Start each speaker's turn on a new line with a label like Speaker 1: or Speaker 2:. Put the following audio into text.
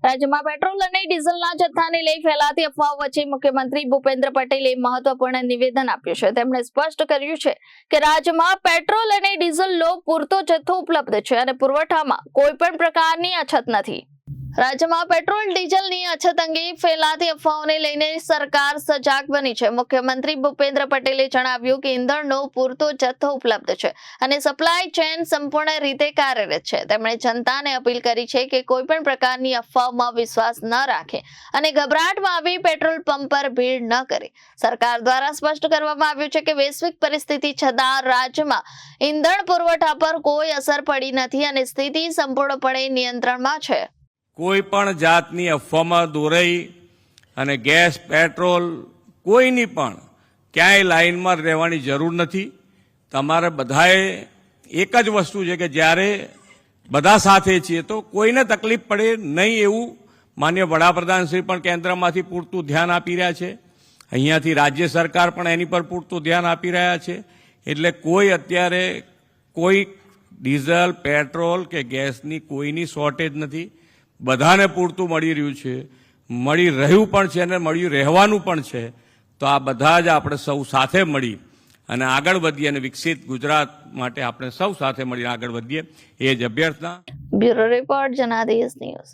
Speaker 1: રાજ્યમાં પેટ્રોલ અને ડીઝલના જથ્થાને લઈ ફેલાતી અફવાઓ વચ્ચે મુખ્યમંત્રી ભૂપેન્દ્ર પટેલે મહત્વપૂર્ણ નિવેદન આપ્યું છે। તેમણે સ્પષ્ટ કર્યું છે કે રાજ્યમાં પેટ્રોલ અને ડીઝલનો પૂરતો જથ્થો ઉપલબ્ધ છે અને પુરવઠામાં કોઈ પણ પ્રકારની અછત નથી। રાજ્યમાં પેટ્રોલ ડીઝલની અછત અંગે ફેલાતી અફવાઓને લઈને સરકાર સજાગ બની છે। મુખ્યમંત્રી ભૂપેન્દ્ર પટેલે જણાવ્યું કે ઈંધણનો પૂરતો જથ્થો ઉપલબ્ધ છે અને સપ્લાય ચેન સંપૂર્ણ રીતે કાર્યરત છે। તેમણે જનતાને અપીલ કરી છે કે કોઈ પણ પ્રકારની અફવાઓમાં વિશ્વાસ ન રાખે અને ગભરાટમાં આવી પેટ્રોલ પંપ પર ભીડ ન કરે। સરકાર દ્વારા સ્પષ્ટ કરવામાં આવ્યું છે કે વૈશ્વિક પરિસ્થિતિ છતાં રાજ્યમાં ઈંધણ પુરવઠા પર કોઈ અસર પડી નથી અને સ્થિતિ સંપૂર્ણપણે નિયંત્રણમાં છે।
Speaker 2: કોઈ પણ જાતની અફવામાં દોરાઈ અને ગેસ પેટ્રોલ કોઈની પણ ક્યાંય લાઈનમાં રહેવાની જરૂર નથી। તમારે બધાએ એક જ વસ્તુ છે કે જ્યારે બધા સાથે છીએ તો કોઈને તકલીફ પડે નહીં એવું માનનીય વડાપ્રધાન શ્રી પણ કેન્દ્રમાંથી પૂરતું ધ્યાન આપી રહ્યા છે। અહીંયાથી રાજ્ય સરકાર પણ એની પર પૂરતું ધ્યાન આપી રહ્યા છે। એટલે કોઈ અત્યારે કોઈ ડીઝલ પેટ્રોલ કે ગેસની કોઈની શોર્ટેજ નથી। બધાને પૂરતું મળી રહ્યું છે, મળી રહ્યું પણ છે અને મળી રહેવાનું પણ છે। તો આ બધા જ આપણે સૌ સાથે મળી અને આગળ વધીએ અને વિકસિત ગુજરાત માટે આપણે સૌ સાથે મળીને આગળ વધીએ એ જ અભ્યર્થના।
Speaker 1: Bureau report Janadesh news.